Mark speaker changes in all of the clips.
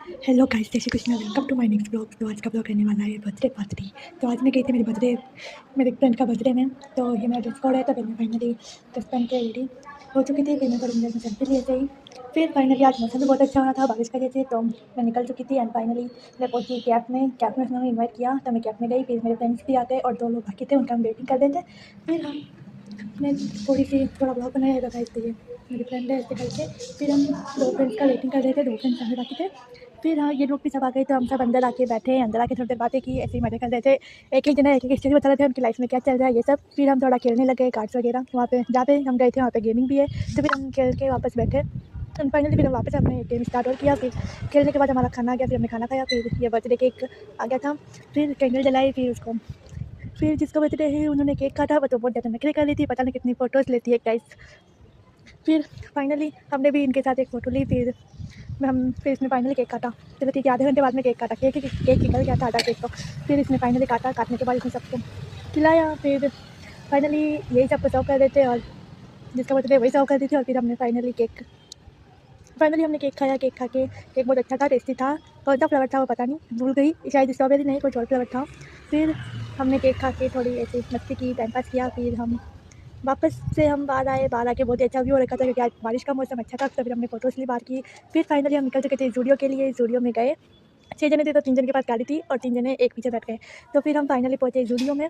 Speaker 1: Hello guys, जय Shri Krishna. Welcome to my next blog. तो आज का ब्लॉग रहने वाला है बर्थडे पार्टी। तो आज मैं गई थी मेरे फ्रेंड का बर्थडे में। तो ये मेरा ड्रेस कोड है। तो फिर मैं फाइनली ड्रेस पहन के रेडी हो चुकी थी। फिर मैं थोड़ी देर में सेल्फी लिए थे। फिर फाइनली आज मौसम भी बहुत अच्छा हो रहा था, बारिश कर रही थी। तो मैं निकल चुकी थी एंड फाइनली मैं पहुंची कैब में उसने इन्वाइट किया। तो मैं कैब में गई। फिर मेरे फ्रेंड्स भी आ गए और 2 लोग बाकी थे, उनका हम वेटिंग कर रहे थे। फिर हमने थोड़ा ब्लॉग बनाया था गाइस। तो ये मेरी फ्रेंड है, ऐसे करके फिर हम 2 फ्रेंड्स का वेटिंग कर रहे थे। 2 फ्रेंड्स हमें बाकी थे। फिर हाँ, ये लोग भी सब आ गए। तो हम सब अंदर आके बैठे, अंदर आके थोड़ी देर बातें की, ऐसे ही मजे कर रहे थे। एक-एक जना एक-एक स्टोरी बता रहे थे उनकी लाइफ में क्या चल रहा है, ये सब। फिर हम थोड़ा खेलने लगे कार्ड्स वगैरह। वहाँ पे जहाँ पे हम गए थे वहाँ पे गेमिंग भी है। तो फिर हम खेल के वापस बैठे एंड फाइनली फिर हम वापस अपने गेम स्टार्ट और किया। फिर खेलने के बाद हमारा खाना आ गया। फिर हमने खाना खाया। फिर ये बर्थडे केक आ गया था। फिर कैंडल जलाई। फिर जिसका बर्थडे है उन्होंने केक काटा। वो तो बहुत ज़्यादा नखरे कर रही थी, पता नहीं कितनी फ़ोटोज़ लेती है गाइस। फिर फाइनली हमने भी इनके साथ एक फ़ोटो ली। फिर इसने फाइनली केक काटा। चलो ठीक है, आधे घंटे बाद में केक काटा। केक निकल गया था, आधा केक तो। फिर इसने फाइनली काटा। काटने के बाद इसने सबको खिलाया। फिर फाइनली यही सबको सर्व कर देते और जिसका बर्थडे वही सर्व कर दी थी। और फिर हमने केक खाया। केक खा के केक बहुत अच्छा था, टेस्टी था। कौन सा फ्लेवर था वो पता नहीं, भूल गई। शायद स्ट्रॉबेरी नहीं, कुछ और फ्लेवर था। फिर हमने केक खा के थोड़ी ऐसे मस्ती की, टाइम पास किया। फिर हम बाहर आए। बाहर आके बहुत ही अच्छा व्यू हो रखा था क्योंकि आज बारिश का मौसम अच्छा था। तो फिर हमने फ़ोटोज़ ली बाहर की। फिर फाइनली हम निकल चुके थे ज़ूडियो के लिए। ज़ूडियो में गए। 6 जने थे तो 3 जन के पास गाड़ी थी और 3 जने एक पीछे बैठ गए। तो फिर हम फाइनली पहुँचे ज़ूडियो में।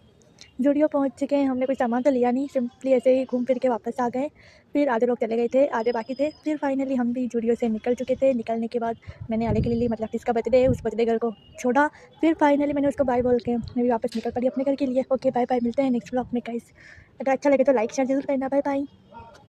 Speaker 1: ज़ूडियो पहुँच के हमने कोई सामान तो लिया नहीं, सिंपली ऐसे ही घूम फिर के वापस आ गए। फिर आधे लोग चले गए थे, आधे बाकी थे। फिर फाइनली हम भी ज़ूडियो से निकल चुके थे। निकलने के बाद मैंने आले के लिए ली, मतलब जिसका बर्थडे है उस बर्थडे गर्ल को छोड़ा। फिर फाइनली मैंने उसको बाय बोल के मैं भी वापस निकल पड़ी अपने घर के लिए। ओके बाय बाय, मिलते हैं नेक्स्ट व्लॉग में गाइस। अगर अच्छा लगे तो लाइक शेयर ज़रूर करना। Bye bye.